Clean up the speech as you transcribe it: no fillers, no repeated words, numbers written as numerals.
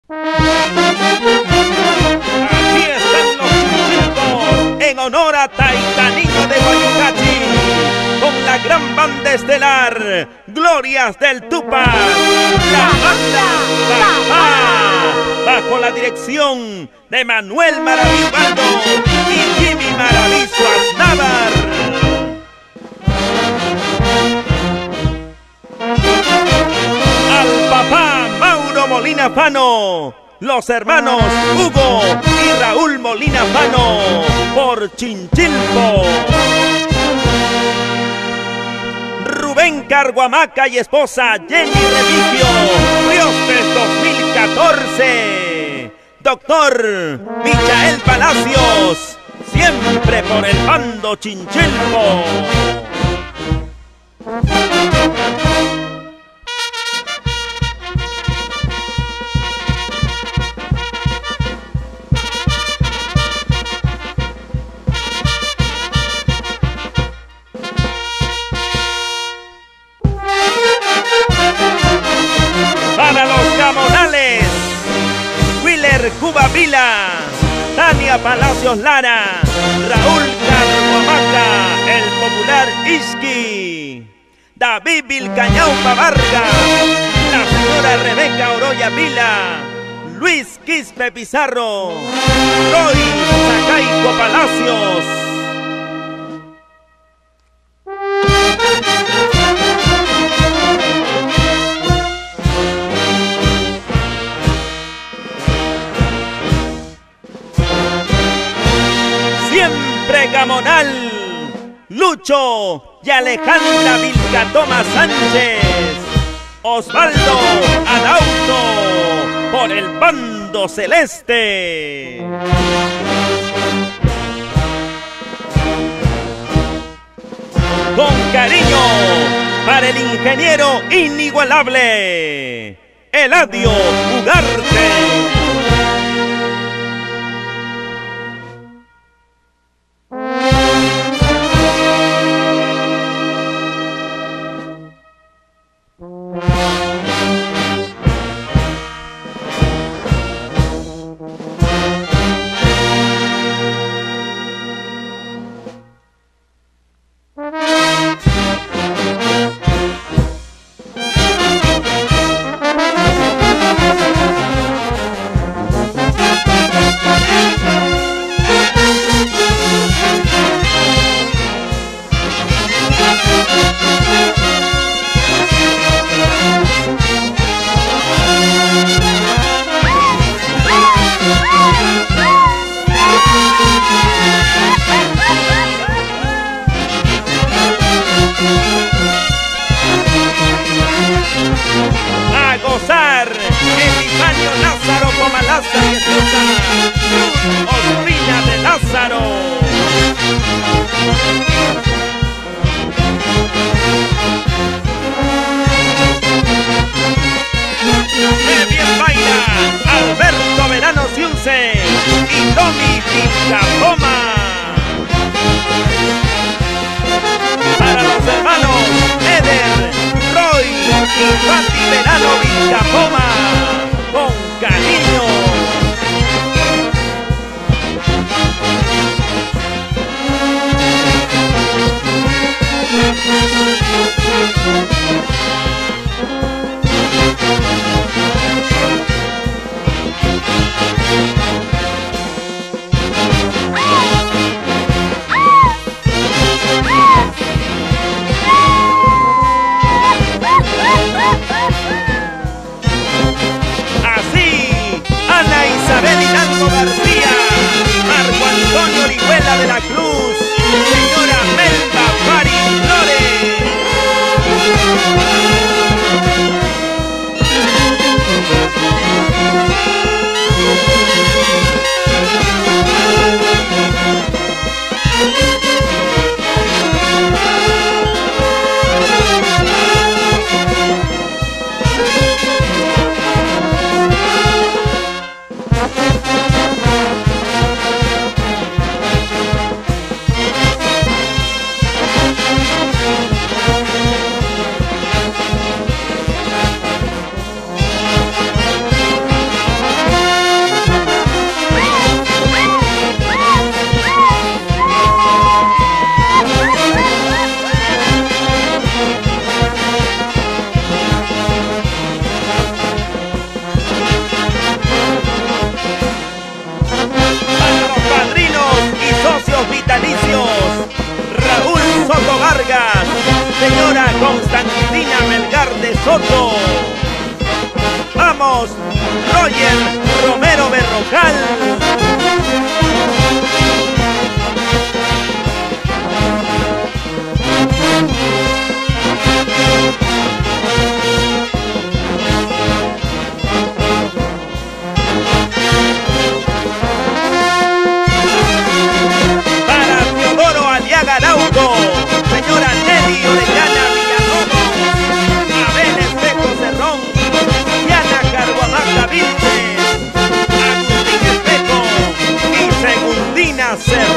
Aquí están los Chinchilcos en honor a Taitanillo de Guayucachi, con la gran banda estelar Glorias del Tupac, la banda Papá, bajo la dirección de Manuel Maraví Ubaldo y Jimmy Maravizo Aznávar. Al papá Mauro Molina Fano, los hermanos Hugo y Raúl Molina Fano por Chinchilco. Rubén Carguamaca y esposa Jenny Remigio, Riostes 2014. Doctor Michael Palacios, siempre por el bando Chinchilco. Para los Gamonales, Willer Cuba Vila, Tania Palacios Lara, Raúl Carguamaca, el popular Isqui, David Vilcañaupa Vargas, la señora Rebeca Oroya Vila, Luis Quispe Pizarro, Roy Zacaico Palacios. Siempre Gamonal, Lucho y Alejandra Vilcatoma Sánchez, Osvaldo Adauto por el bando celeste. Con cariño para el ingeniero inigualable Eladio Ugarte. A gozar, Epifanio Lázaro Comalaza y esposa Ruth Ospina de Lázaro. ¡Qué bien baila Alberto Verano Ciunce y Tommy Vilcapoma! Para los hermanos Eder, Roy y Pati Verano Vilcapoma, con cariño. Soto. Vamos, Roger Romero Berrocal. Señora Nelly Orellana Villalobos, Abel Espejo Cerrón, Diana Carguamaca Vilches, Agustín Espejo y Segundina Cerrón.